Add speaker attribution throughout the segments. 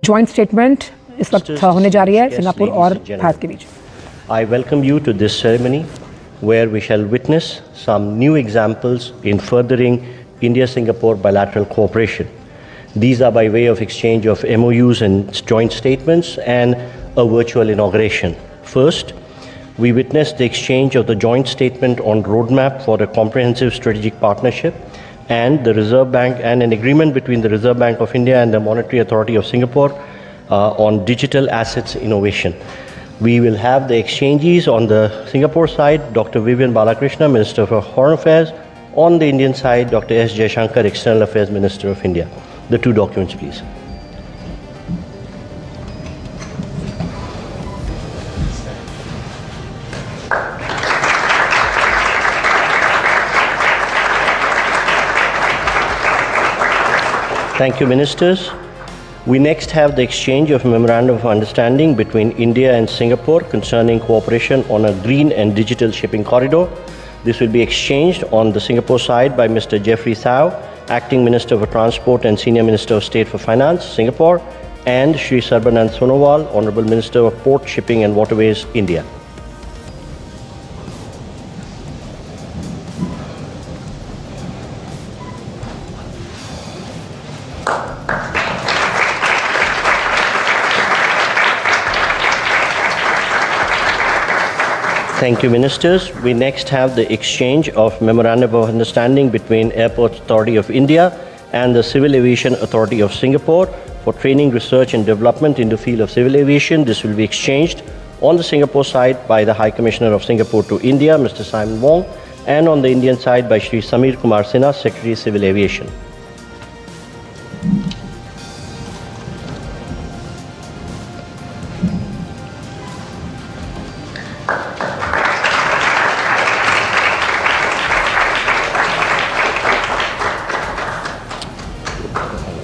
Speaker 1: Joint statement इस वक्त होने जा रही है सिंगापुर और भारत के बीच।
Speaker 2: I welcome you to this ceremony where we shall witness some new examples in furthering India-Singapore bilateral cooperation. These are by way of exchange of MoU's and joint statements and a virtual inauguration. First, we witnessed the exchange of the joint statement on roadmap for a comprehensive strategic partnership and the Reserve Bank and an agreement between the Reserve Bank of India and the Monetary Authority of Singapore on digital assets innovation. We will have the exchanges on the Singapore side, Dr. Vivian Balakrishna, Minister for Foreign Affairs. On the Indian side, Dr. S. Jaishankar, External Affairs Minister of India. The two documents, please. Thank you, Ministers. We next have the exchange of Memorandum of Understanding between India and Singapore concerning cooperation on a green and digital shipping corridor. This will be exchanged on the Singapore side by Mr. Jeffrey Thao, Acting Minister for Transport and Senior Minister of State for Finance, Singapore, and Shri Sarbanand Sonowal, Honorable Minister of Port, Shipping and Waterways, India. Thank you, Ministers. We next have the exchange of Memorandum of Understanding between Airports Authority of India and the Civil Aviation Authority of Singapore for training, research and development in the field of civil aviation. This will be exchanged on the Singapore side by the High Commissioner of Singapore to India, Mr. Simon Wong, and on the Indian side by Shri Samir Kumar Sinha, Secretary Civil Aviation.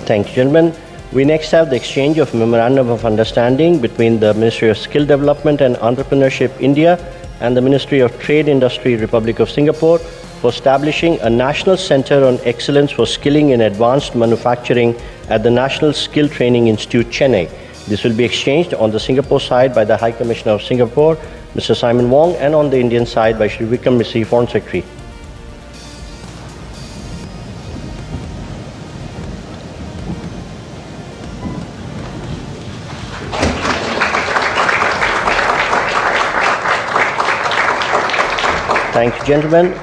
Speaker 2: Thank you, gentlemen. We next have the exchange of Memorandum of Understanding between the Ministry of Skill Development and Entrepreneurship, India, and the Ministry of Trade Industry, Republic of Singapore, for establishing a National Center on Excellence for Skilling in Advanced Manufacturing at the National Skill Training Institute, Chennai. This will be exchanged on the Singapore side by the High Commissioner of Singapore, Mr. Simon Wong, and on the Indian side by Shri Vikram Misri, Foreign Secretary. Thank you, gentlemen.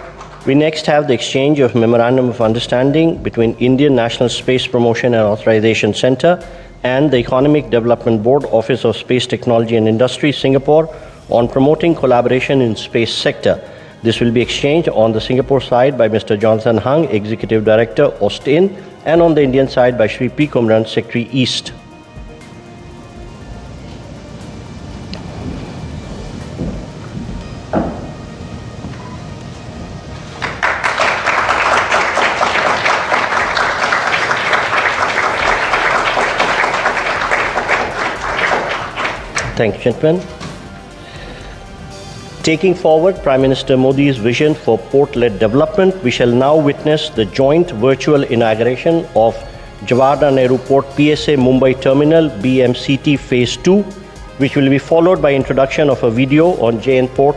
Speaker 2: We next have the exchange of Memorandum of Understanding between Indian National Space Promotion and Authorization Center and the Economic Development Board, Office of Space Technology and Industry, Singapore, on promoting collaboration in space sector. This will be exchanged on the Singapore side by Mr. Jonathan Hung, Executive Director, Austin, and on the Indian side by Shri P. Kumran, Secretary, East. Thank you, gentlemen. Taking forward Prime Minister Modi's vision for port-led development, we shall now witness the joint virtual inauguration of Jawaharlal Nehru Port PSA Mumbai Terminal BMCT Phase 2, which will be followed by introduction of a video on JN Port.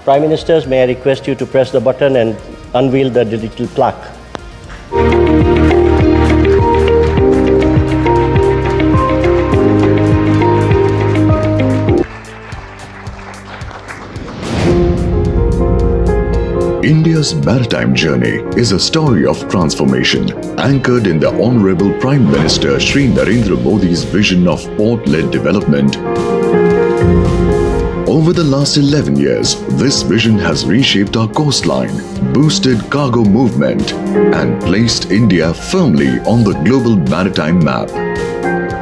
Speaker 2: Prime Ministers, may I request you to press the button and unveil the digital plaque.
Speaker 3: India's maritime journey is a story of transformation anchored in the Honorable Prime Minister Shri Narendra Modi's vision of port-led development. Over the last 11 years, this vision has reshaped our coastline, boosted cargo movement, and placed India firmly on the global maritime map.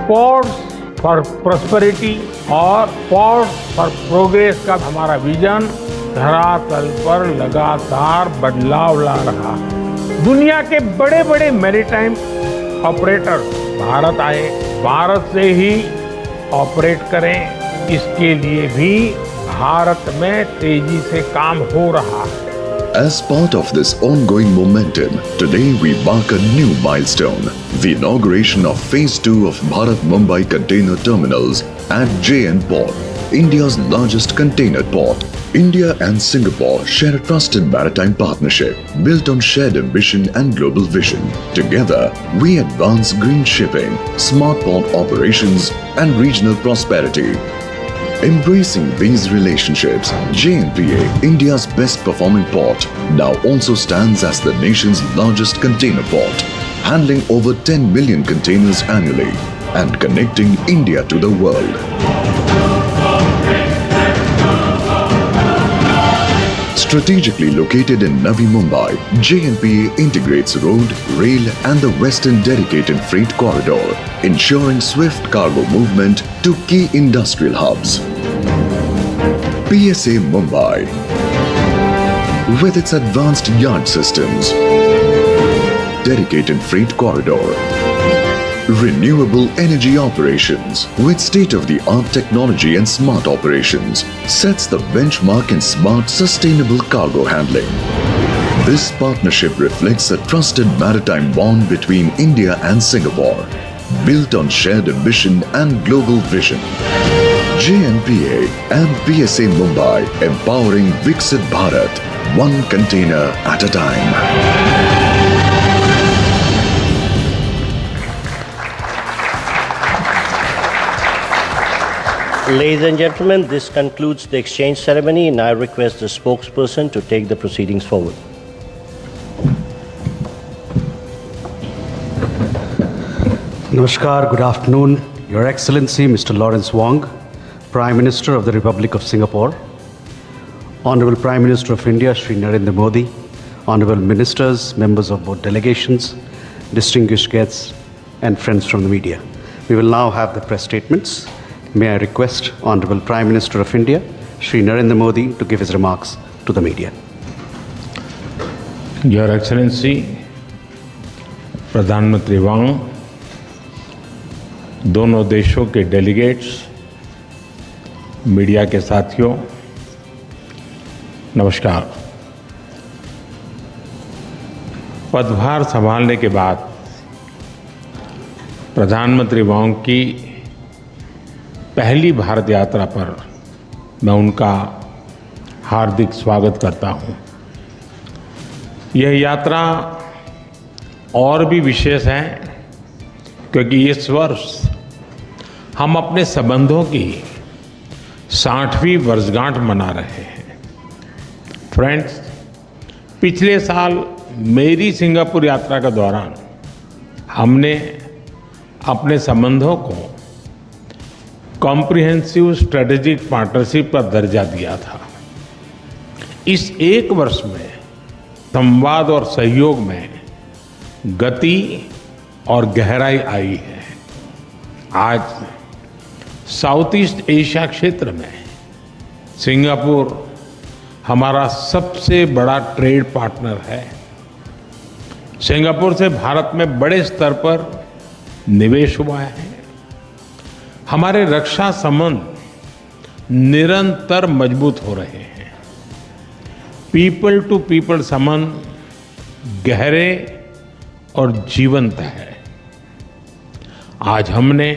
Speaker 4: Ports for prosperity और ports for progress का हमारा vision धरातल पर लगातार बदलाव ला रहा है। दुनिया के बड़े बड़े मैरीटाइम ऑपरेटर भारत आए, भारत से ही ऑपरेट करें, इसके लिए भी भारत में तेजी से काम हो रहा है।
Speaker 3: As part of this ongoing momentum, today we mark a new milestone, the inauguration of Phase 2 of Bharat-Mumbai Container Terminals at JN Port, India's largest container port. India and Singapore share a trusted maritime partnership built on shared ambition and global vision. Together, we advance green shipping, smart port operations, and regional prosperity. Embracing these relationships, JNPA, India's best performing port, now also stands as the nation's largest container port, handling over 10 million containers annually and connecting India to the world. Strategically located in Navi Mumbai, JNPA integrates road, rail and the western dedicated freight corridor, ensuring swift cargo movement to key industrial hubs. PSA Mumbai, with its advanced yard systems, dedicated freight corridor, renewable energy operations with state-of-the-art technology and smart operations, sets the benchmark in smart, sustainable cargo handling. This partnership reflects a trusted maritime bond between India and Singapore, built on shared ambition and global vision. JNPA and PSA Mumbai, empowering Viksit Bharat, one container at a time.
Speaker 2: Ladies and gentlemen, this concludes the exchange ceremony, and I request the spokesperson to take the proceedings forward.
Speaker 5: Namaskar, good afternoon, Your Excellency Mr. Lawrence Wong, Prime Minister of the Republic of Singapore, Honorable Prime Minister of India, Shri Narendra Modi, Honorable Ministers, members of both delegations, distinguished guests, and friends from the media. We will now have the press statements. May I request Honorable Prime Minister of India, Shri Narendra Modi, to give his remarks to the media.
Speaker 4: Your Excellency, प्रधानमंत्री वांग, दोनों देशों के delegates, media के साथियों, नमस्कार। पदभार संभालने के बाद प्रधानमंत्री वांग की पहली भारत यात्रा पर मैं उनका हार्दिक स्वागत करता हूं। यह यात्रा और भी विशेष है क्योंकि इस वर्ष हम अपने संबंधों की 60वीं वर्षगांठ मना रहे हैं। फ्रेंड्स, पिछले साल मेरी सिंगापुर यात्रा के दौरान हमने अपने संबंधों को कॉम्प्रिहेंसिव स्ट्रेटेजिक पार्टनरशिप का दर्जा दिया था। इस एक वर्ष में संवाद और सहयोग में गति और गहराई आई है। आज साउथ ईस्ट एशिया क्षेत्र में सिंगापुर हमारा सबसे बड़ा ट्रेड पार्टनर है। सिंगापुर से भारत में बड़े स्तर पर निवेश हुआ है। हमारे रक्षा संबंध निरंतर मजबूत हो रहे हैं। पीपल टू पीपल संबंध गहरे और जीवंत है। आज हमने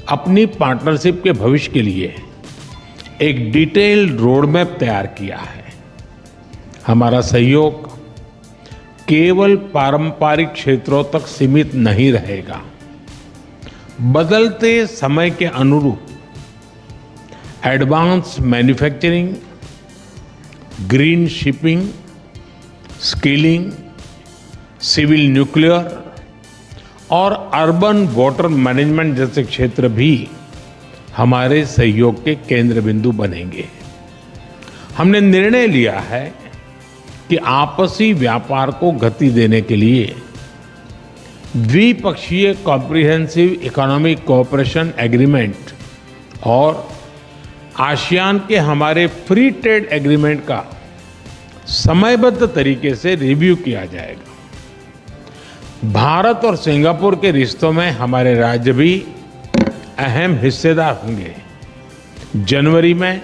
Speaker 4: अपनी पार्टनरशिप के भविष्य के लिए एक डिटेल्ड रोड मैप तैयार किया है। हमारा सहयोग केवल पारंपरिक क्षेत्रों तक सीमित नहीं रहेगा। बदलते समय के अनुरूप advance manufacturing, green shipping, skilling, civil nuclear और अर्बन वाटर मैनेजमेंट जैसे क्षेत्र भी हमारे सहयोग के केंद्र बिंदु बनेंगे। हमने निर्णय लिया है कि आपसी व्यापार को गति देने के लिए द्विपक्षीय कॉम्प्रिहेंसिव इकोनॉमिक कोऑपरेशन एग्रीमेंट और आसियान के हमारे फ्री ट्रेड एग्रीमेंट का समयबद्ध तरीके से रिव्यू किया जाएगा। भारत और सिंगापुर के रिश्तों में हमारे राज्य भी अहम हिस्सेदार होंगे। जनवरी में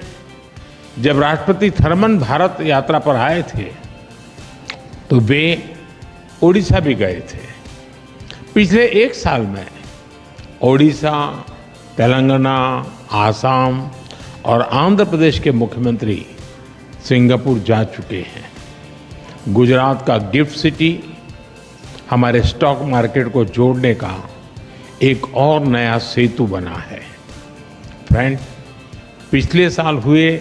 Speaker 4: जब राष्ट्रपति थर्मन भारत यात्रा पर आए थे तो वे ओडिशा भी गए थे। पिछले एक साल में ओडिशा, तेलंगाना, आसाम और आंध्र प्रदेश के मुख्यमंत्री सिंगापुर जा चुके हैं। गुजरात का गिफ्ट सिटी हमारे स्टॉक मार्केट को जोड़ने का एक और नया सेतु बना है। फ्रेंड, पिछले साल हुए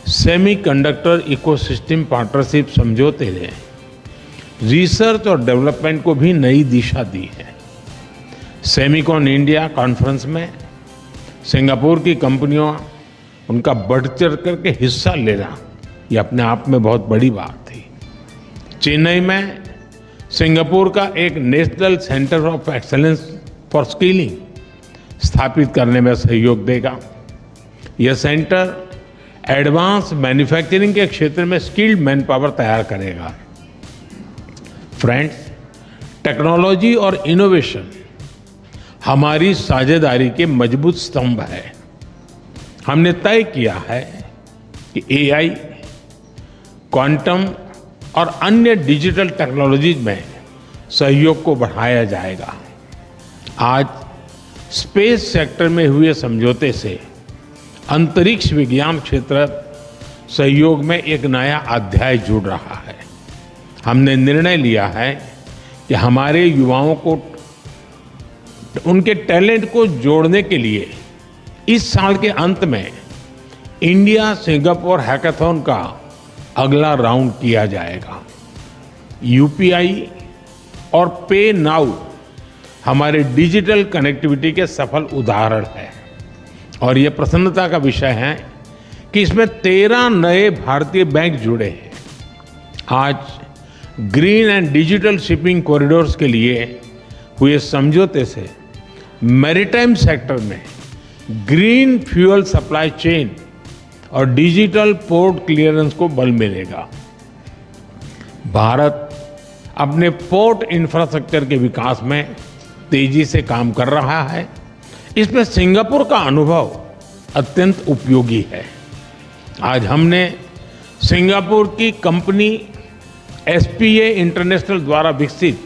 Speaker 4: सेमीकंडक्टर इकोसिस्टम पार्टनरशिप समझौते ने रिसर्च और डेवलपमेंट को भी नई दिशा दी है। सेमिकॉन इंडिया कॉन्फ्रेंस में सिंगापुर की कंपनियों उनका बढ़ चढ़ करके हिस्सा लेना ये अपने आप में बहुत बड़ी बात थी। चेन्नई में सिंगापुर का एक national centre of excellence for skilling स्थापित करने में सहयोग देगा। यह सेंटर एडवांस मैन्युफैक्चरिंग के क्षेत्र में स्किल्ड मैन पावर तैयार करेगा। फ्रेंड्स, टेक्नोलॉजी और इनोवेशन हमारी साझेदारी के मजबूत स्तंभ है। हमने तय किया है कि एआई, क्वांटम और अन्य डिजिटल टेक्नोलॉजीज में सहयोग को बढ़ाया जाएगा। आज स्पेस सेक्टर में हुए समझौते से अंतरिक्ष विज्ञान क्षेत्र सहयोग में एक नया अध्याय जुड़ रहा है। हमने निर्णय लिया है कि हमारे युवाओं को उनके टैलेंट को जोड़ने के लिए इस साल के अंत में इंडिया सिंगापुर हैकाथॉन का अगला राउंड किया जाएगा। यूपीआई और पे नाउ हमारे डिजिटल कनेक्टिविटी के सफल उदाहरण है और ये प्रसन्नता का विषय है कि इसमें 13 नए भारतीय बैंक जुड़े हैं। आज green and digital shipping corridors के लिए हुए समझौते से मैरीटाइम सेक्टर में ग्रीन फ्यूल सप्लाई चेन और डिजिटल पोर्ट क्लियरेंस को बल मिलेगा। भारत अपने पोर्ट इंफ्रास्ट्रक्चर के विकास में तेजी से काम कर रहा है। इसमें सिंगापुर का अनुभव अत्यंत उपयोगी है। आज हमने सिंगापुर की कंपनी एसपीए इंटरनेशनल द्वारा विकसित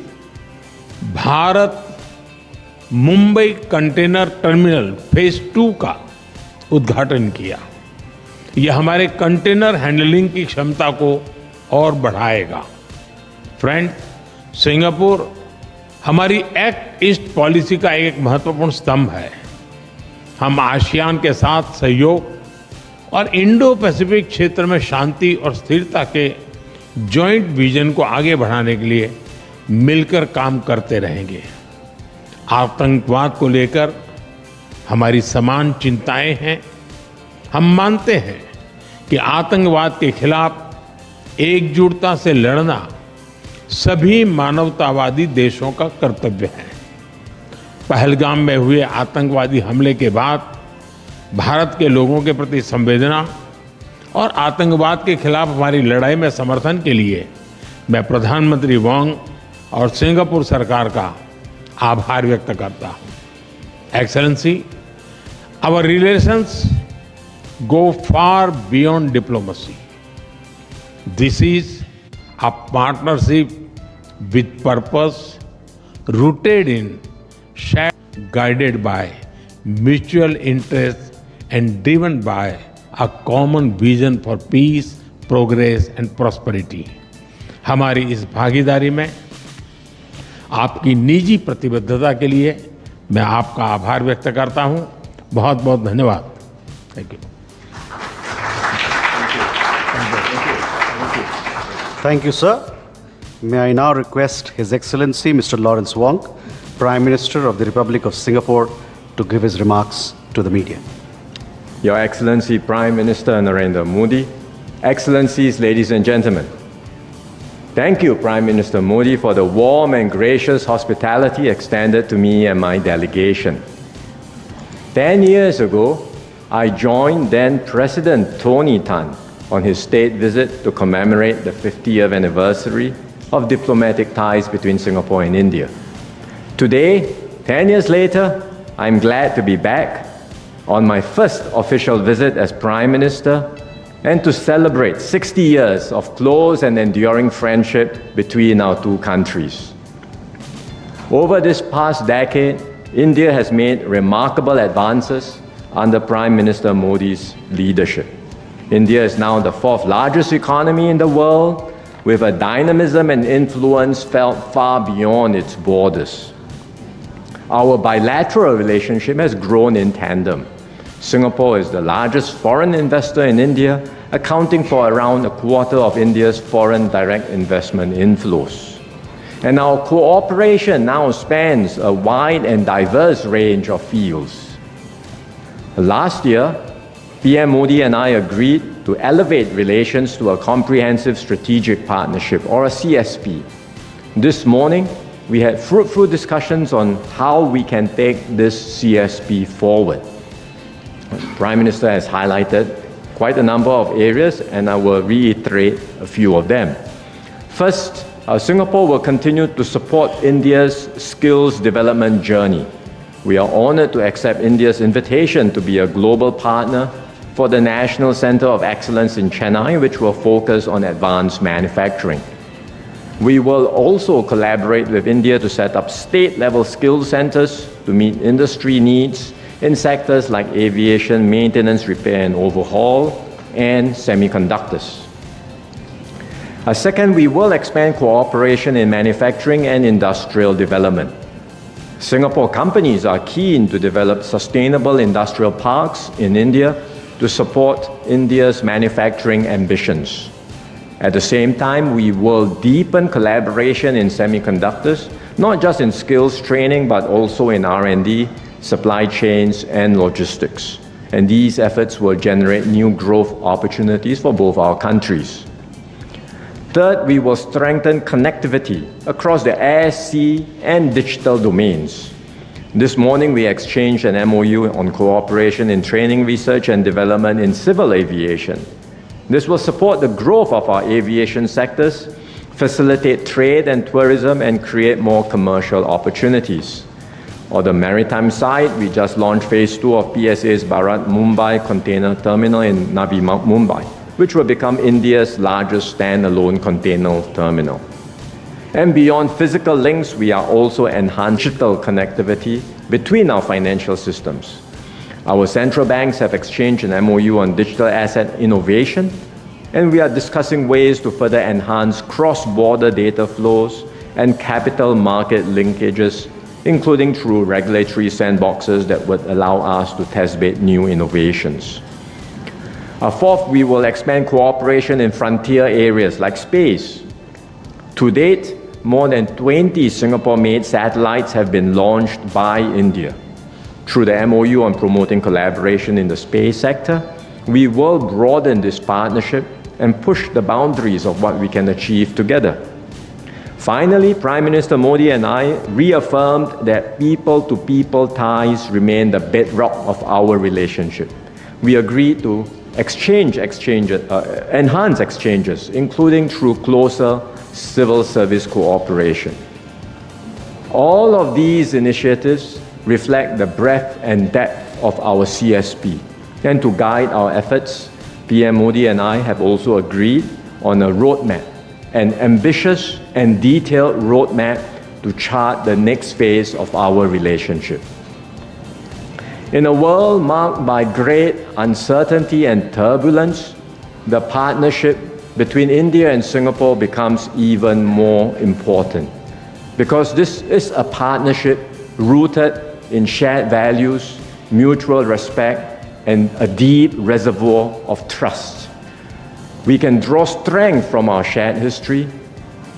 Speaker 4: Bharat Mumbai container terminal phase 2 का उद्घाटन किया। यह हमारे कंटेनर हैंडलिंग की क्षमता को और बढ़ाएगा। फ्रेंड, सिंगापुर हमारी एक्ट ईस्ट पॉलिसी का एक महत्वपूर्ण स्तंभ है। हम आसियान के साथ सहयोग और इंडो पैसिफिक क्षेत्र में शांति और स्थिरता के जॉइंट विजन को आगे बढ़ाने के लिए मिलकर काम करते रहेंगे। आतंकवाद को लेकर हमारी समान चिंताएं हैं। हम मानते हैं कि आतंकवाद के खिलाफ एकजुटता से लड़ना सभी मानवतावादी देशों का कर्तव्य है। पहलगाम में हुए आतंकवादी हमले के बाद भारत के लोगों के प्रति संवेदना और आतंकवाद के खिलाफ हमारी लड़ाई में समर्थन के लिए मैं प्रधानमंत्री वांग और सिंगापुर सरकार का आभार व्यक्त करता हूं। Excellency, our relations go far beyond diplomacy. This is a partnership with purpose, rooted in shared, guided by mutual interest and driven by a common vision for peace, progress and prosperity. हमारी इस भागीदारी में आपकी निजी प्रतिबद्धता के लिए मैं आपका आभार व्यक्त करता हूं। बहुत बहुत धन्यवाद। Thank you.
Speaker 5: Thank you, sir. May I now request His Excellency Mr. Lawrence Wong, Prime Minister of the Republic of Singapore, to give his remarks to the media.
Speaker 6: Your Excellency Prime Minister Narendra Modi, Excellencies, ladies and gentlemen, thank you, Prime Minister Modi, for the warm and gracious hospitality extended to me and my delegation. 10 years ago, I joined then President Tony Tan on his state visit to commemorate the 50th anniversary of diplomatic ties between Singapore and India. Today, 10 years later, I'm glad to be back on my first official visit as Prime Minister and to celebrate 60 years of close and enduring friendship between our two countries. Over this past decade, India has made remarkable advances under Prime Minister Modi's leadership. India is now the fourth largest economy in the world, with a dynamism and influence felt far beyond its borders. Our bilateral relationship has grown in tandem. Singapore is the largest foreign investor in India, accounting for around a quarter of India's foreign direct investment inflows. And our cooperation now spans a wide and diverse range of fields. Last year, PM Modi and I agreed to elevate relations to a comprehensive strategic partnership, or a CSP. This morning, we had fruitful discussions on how we can take this CSP forward. The Prime Minister has highlighted quite a number of areas, and I will reiterate a few of them. First, Singapore will continue to support India's skills development journey. We are honored to accept India's invitation to be a global partner for the National Center of Excellence in Chennai, which will focus on advanced manufacturing. We will also collaborate with India to set up state-level skills centers to meet industry needs in sectors like aviation, maintenance, repair and overhaul, and semiconductors. Second, we will expand cooperation in manufacturing and industrial development. Singapore companies are keen to develop sustainable industrial parks in India to support India's manufacturing ambitions. At the same time, we will deepen collaboration in semiconductors, not just in skills training, but also in R&D, supply chains, and logistics. And these efforts will generate new growth opportunities for both our countries. Third, we will strengthen connectivity across the air, sea, and digital domains. This morning, we exchanged an MoU on cooperation in training, research, and development in civil aviation. This will support the growth of our aviation sectors, facilitate trade and tourism, and create more commercial opportunities. On the maritime side, we just launched Phase 2 of PSA's Bharat Mumbai Container Terminal in Navi Mumbai, which will become India's largest standalone container terminal. And beyond physical links, we are also enhancing digital connectivity between our financial systems. Our central banks have exchanged an MoU on digital asset innovation, and we are discussing ways to further enhance cross-border data flows and capital market linkages, including through regulatory sandboxes that would allow us to test-bed new innovations. Fourth, we will expand cooperation in frontier areas like space. To date, more than 20 Singapore-made satellites have been launched by India. Through the MoU on promoting collaboration in the space sector, we will broaden this partnership and push the boundaries of what we can achieve together. Finally, Prime Minister Modi and I reaffirmed that people-to-people ties remain the bedrock of our relationship. We agreed to enhance exchanges, including through closer civil service cooperation. All of these initiatives reflect the breadth and depth of our CSP. And to guide our efforts, PM Modi and I have also agreed on a roadmap, an ambitious and detailed roadmap to chart the next phase of our relationship. In a world marked by great uncertainty and turbulence, the partnership between India and Singapore becomes even more important, because this is a partnership rooted in shared values, mutual respect, and a deep reservoir of trust. We can draw strength from our shared history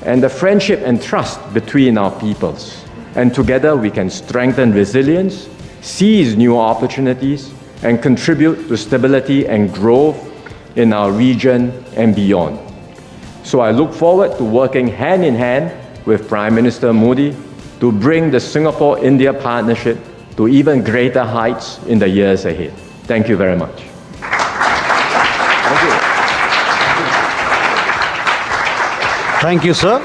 Speaker 6: and the friendship and trust between our peoples. And together we can strengthen resilience, seize new opportunities, and contribute to stability and growth in our region and beyond. So I look forward to working hand in hand with Prime Minister Modi to bring the Singapore-India partnership to even greater heights in the years ahead. Thank you very much.
Speaker 5: Thank you, sir.